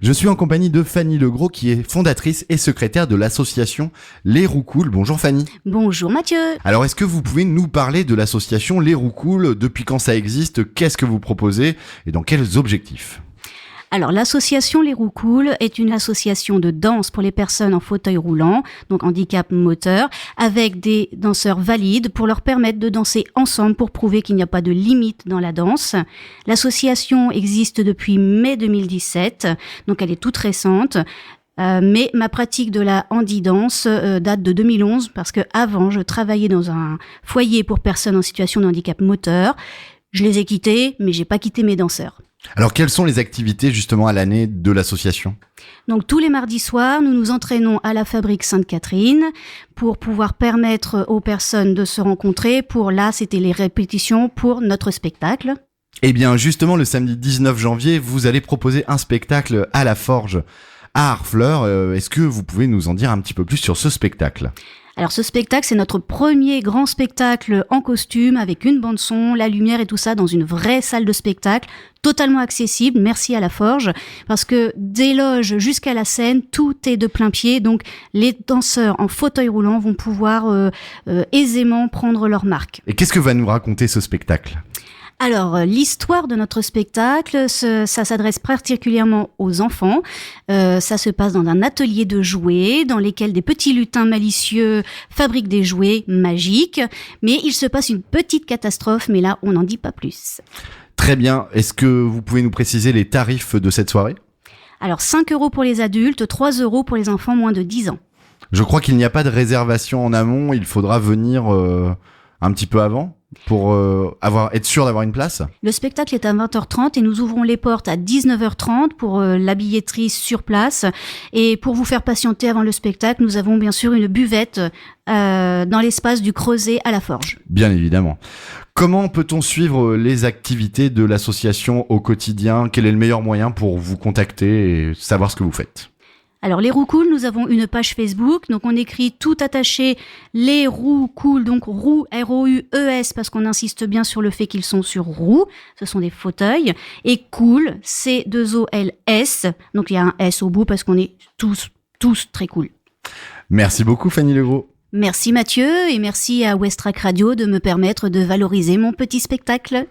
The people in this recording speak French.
Je suis en compagnie de Fanny Legros qui est fondatrice et secrétaire de l'association Les Roues Cool. Bonjour Fanny. Bonjour Mathieu. Alors est-ce que vous pouvez nous parler de l'association Les Roues Cool? Depuis quand ça existe? Qu'est-ce que vous proposez? Et dans quels objectifs? Alors l'association Les Roues Cool est une association de danse pour les personnes en fauteuil roulant, donc handicap moteur, avec des danseurs valides pour leur permettre de danser ensemble pour prouver qu'il n'y a pas de limite dans la danse. L'association existe depuis mai 2017, donc elle est toute récente. Mais ma pratique de la handi-danse date de 2011 parce que avant je travaillais dans un foyer pour personnes en situation de handicap moteur. Je les ai quittés, mais j'ai pas quitté mes danseurs. Alors quelles sont les activités justement à l'année de l'association? Donc tous les mardis soirs, nous nous entraînons à la fabrique Sainte-Catherine pour pouvoir permettre aux personnes de se rencontrer. C'était les répétitions pour notre spectacle. Eh bien justement le samedi 19 janvier, vous allez proposer un spectacle à la Forge à Harfleur. Est-ce que vous pouvez nous en dire un petit peu plus sur ce spectacle? Alors ce spectacle, c'est notre premier grand spectacle en costume avec une bande son, la lumière et tout ça dans une vraie salle de spectacle, totalement accessible, merci à la Forge, parce que des loges jusqu'à la scène, tout est de plein pied, donc les danseurs en fauteuil roulant vont pouvoir aisément prendre leur marque. Et qu'est-ce que va nous raconter ce spectacle? Alors, l'histoire de notre spectacle, ça s'adresse particulièrement aux enfants. Ça se passe dans un atelier de jouets dans lesquels des petits lutins malicieux fabriquent des jouets magiques. Mais il se passe une petite catastrophe, mais là, on n'en dit pas plus. Très bien. Est-ce que vous pouvez nous préciser les tarifs de cette soirée? Alors, 5 € pour les adultes, 3 € pour les enfants moins de 10 ans. Je crois qu'il n'y a pas de réservation en amont. Il faudra venir un petit peu avant pour être sûr d'avoir une place. Le spectacle est à 20h30 et nous ouvrons les portes à 19h30 pour la billetterie sur place. Et pour vous faire patienter avant le spectacle, nous avons bien sûr une buvette dans l'espace du Creuset à la Forge. Bien évidemment. Comment peut-on suivre les activités de l'association au quotidien? Quel est le meilleur moyen pour vous contacter et savoir ce que vous faites? Alors, les Roues Cool, nous avons une page Facebook. Donc, on écrit tout attaché, les Roues Cool. Donc, roues, R-O-U-E-S, parce qu'on insiste bien sur le fait qu'ils sont sur roues. Ce sont des fauteuils. Et cool, C-2-O-L-S. Donc, il y a un S au bout parce qu'on est tous très cool. Merci beaucoup, Fanny Legros. Merci Mathieu et merci à Westrack Radio de me permettre de valoriser mon petit spectacle.